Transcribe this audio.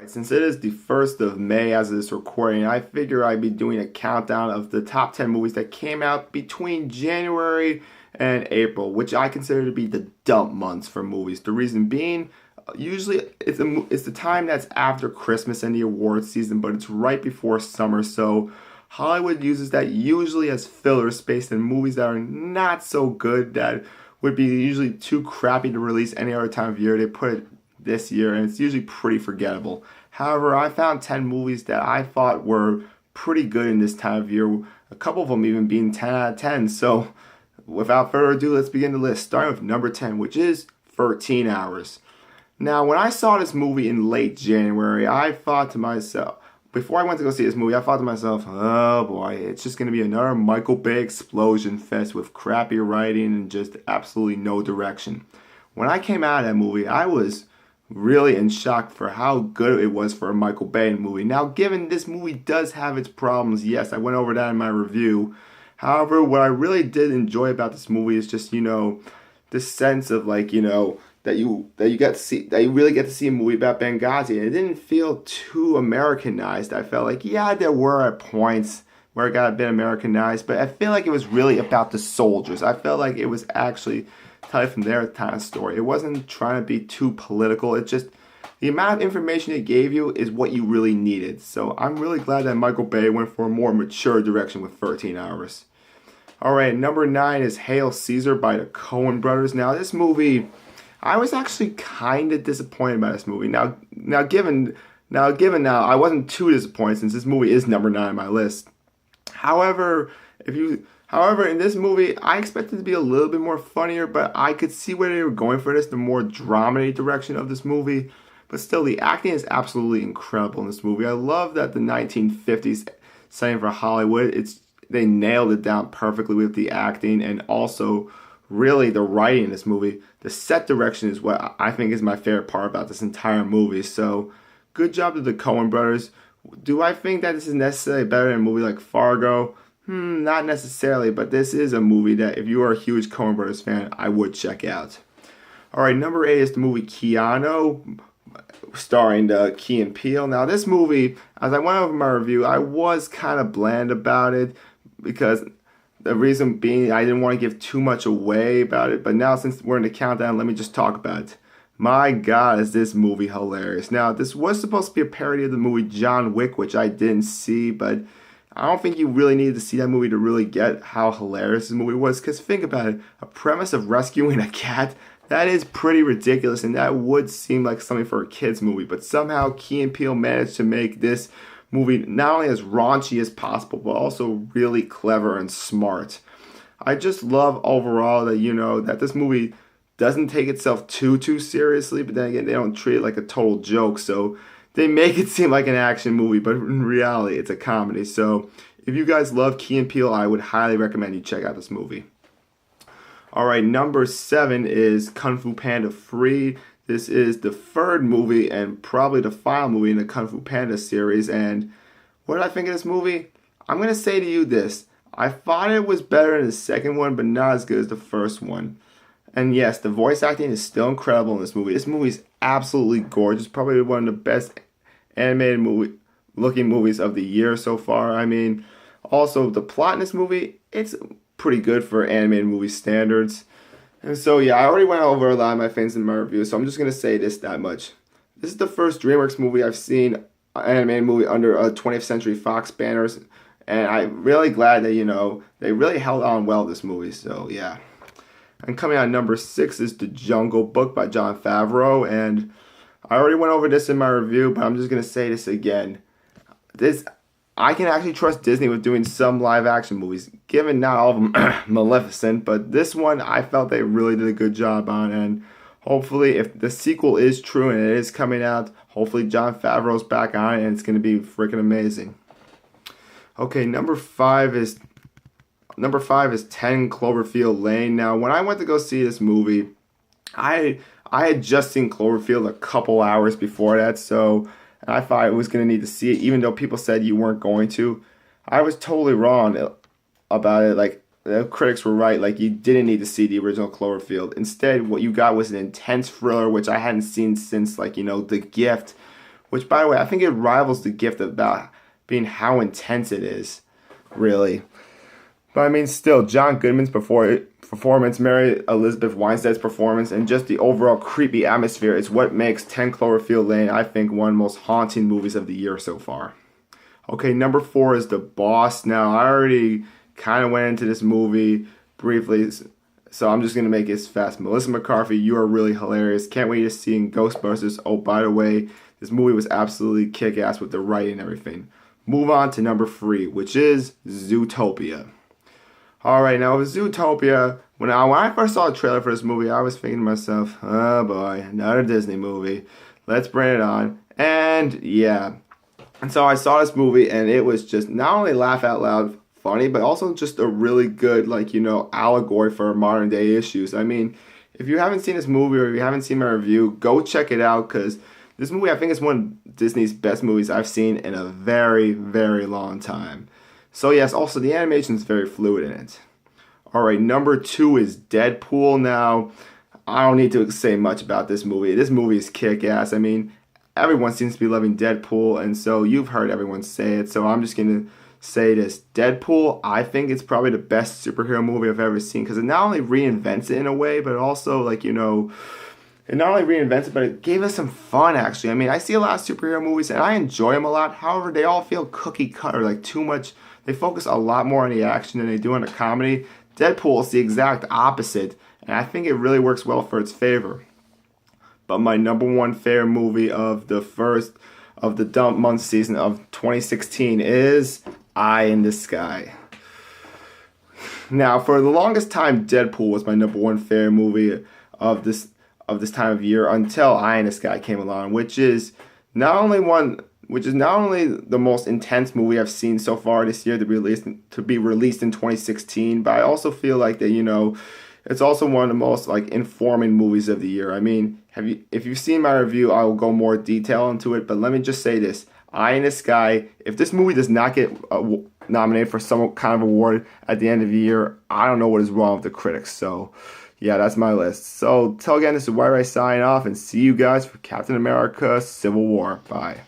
Since it is the 1st of May as of this recording, I figure I'd be doing a countdown of the top 10 movies that came out between January and April, which I consider to be the dump months for movies. The reason being, usually it's the time that's after Christmas and the award season, but it's right before summer, so Hollywood uses that usually as filler space in movies that are not so good, that would be usually too crappy to release any other time of year. They put it this year, and it's usually pretty forgettable. However, I found 10 movies that I thought were pretty good in this time of year, a couple of them even being 10 out of 10. So, without further ado, let's begin the list, starting with number 10, which is 13 Hours. Now, when I saw this movie in late January, I thought to myself, before I went to go see this movie, I thought to myself, oh boy, it's just going to be another Michael Bay explosion fest with crappy writing and just absolutely no direction. When I came out of that movie, I was really in shock for how good it was for a Michael Bay movie. Now, given this movie does have its problems, yes, I went over that in my review. However, what I really did enjoy about this movie is just, this sense of that you really get to see a movie about Benghazi. And it didn't feel too Americanized. I felt like, yeah, there were points where it got a bit Americanized, but I feel like it was really about the soldiers. I felt like it was actually tell you from their kind of story. It wasn't trying to be too political. It just, the amount of information it gave you is what you really needed. So I'm really glad that Michael Bay went for a more mature direction with 13 Hours. Alright, number 9 is Hail Caesar by the Coen brothers. Now this movie, I was actually kind of disappointed by this movie. Now, I wasn't too disappointed since this movie is number 9 on my list. However, in this movie, I expected it to be a little bit more funnier, but I could see where they were going for this, the more dramedy direction of this movie. But still, the acting is absolutely incredible in this movie. I love that the 1950s setting for Hollywood, they nailed it down perfectly with the acting, and also really the writing in this movie. The set direction is what I think is my favorite part about this entire movie. So, good job to the Coen brothers. Do I think that this is necessarily better than a movie like Fargo? Not necessarily, but this is a movie that if you are a huge Coen Brothers fan, I would check out. Alright, number 8 is the movie Keanu, starring Key and Peele. Now this movie, as I went over my review, I was kind of bland about it, because the reason being I didn't want to give too much away about it, but now since we're in the countdown, let me just talk about it. My God, is this movie hilarious. Now, this was supposed to be a parody of the movie John Wick, which I didn't see, but I don't think you really needed to see that movie to really get how hilarious this movie was, because think about it, a premise of rescuing a cat, that is pretty ridiculous, and that would seem like something for a kid's movie, but somehow Key and Peele managed to make this movie not only as raunchy as possible, but also really clever and smart. I just love overall that, that this movie doesn't take itself too seriously, but then again, they don't treat it like a total joke, so they make it seem like an action movie, but in reality, it's a comedy. So, if you guys love Key and Peele, I would highly recommend you check out this movie. Alright, number 7 is Kung Fu Panda Free. This is the third movie and probably the final movie in the Kung Fu Panda series. And what did I think of this movie? I'm going to say to you this. I thought it was better than the second one, but not as good as the first one. And yes, the voice acting is still incredible in this movie. This movie is absolutely gorgeous. Probably one of the best animated looking movies of the year so far. I mean, also the plot in this movie, it's pretty good for animated movie standards. And so yeah, I already went over a lot of my things in my review, so I'm just going to say that much. This is the first DreamWorks movie I've seen, an animated movie under 20th Century Fox banners. And I'm really glad that, they really held on well this movie. So yeah. And coming out number 6 is The Jungle Book by Jon Favreau. And I already went over this in my review, but I'm just going to say this again. I can actually trust Disney with doing some live action movies, given not all of them Maleficent, but this one I felt they really did a good job on. And hopefully, if the sequel is true and it is coming out, hopefully Jon Favreau's back on it and it's going to be freaking amazing. Okay, number 5 is 10 Cloverfield Lane. Now, when I went to go see this movie, I had just seen Cloverfield a couple hours before that, so I thought I was going to need to see it, even though people said you weren't going to. I was totally wrong about it. Like, the critics were right. Like, you didn't need to see the original Cloverfield. Instead, what you got was an intense thriller, which I hadn't seen since, The Gift, which, by the way, I think it rivals The Gift about being how intense it is, really. But I mean, still, John Goodman's performance, Mary Elizabeth Winstead's performance, and just the overall creepy atmosphere is what makes 10 Cloverfield Lane, I think, one of the most haunting movies of the year so far. Okay, number 4 is The Boss. Now, I already kind of went into this movie briefly, so I'm just going to make it fast. Melissa McCarthy, you are really hilarious. Can't wait to see in Ghostbusters. Oh, by the way, this movie was absolutely kick-ass with the writing and everything. Move on to number 3, which is Zootopia. Alright, now with Zootopia, when I first saw the trailer for this movie, I was thinking to myself, oh boy, another Disney movie. Let's bring it on. And yeah. And so I saw this movie, and it was just not only laugh out loud funny, but also just a really good, allegory for modern day issues. I mean, if you haven't seen this movie or if you haven't seen my review, go check it out, because this movie, I think, is one of Disney's best movies I've seen in a very, very long time. So yes, also the animation is very fluid in it. Alright, number 2 is Deadpool. Now, I don't need to say much about this movie. This movie is kick-ass. I mean, everyone seems to be loving Deadpool, and so you've heard everyone say it, so I'm just going to say this. Deadpool, I think it's probably the best superhero movie I've ever seen, because it not only reinvents it in a way, but also, it not only reinvents it, but it gave us some fun, actually. I mean, I see a lot of superhero movies, and I enjoy them a lot. However, they all feel cookie-cutter, too much. They focus a lot more on the action than they do on the comedy. Deadpool is the exact opposite, and I think it really works well for its favor. But my number 1 favorite movie of the dump month season of 2016 is Eye in the Sky. Now, for the longest time, Deadpool was my number 1 favorite movie of this time of year until Eye in the Sky came along, which is not only the most intense movie I've seen so far this year to be released in 2016, but I also feel like that, it's also one of the most informing movies of the year. I mean, if you've seen my review, I will go more detail into it, but let me just say this. Eye in the Sky, if this movie does not get nominated for some kind of award at the end of the year, I don't know what is wrong with the critics. So, yeah, that's my list. So, till again, this is White Rice signing off, and see you guys for Captain America Civil War. Bye.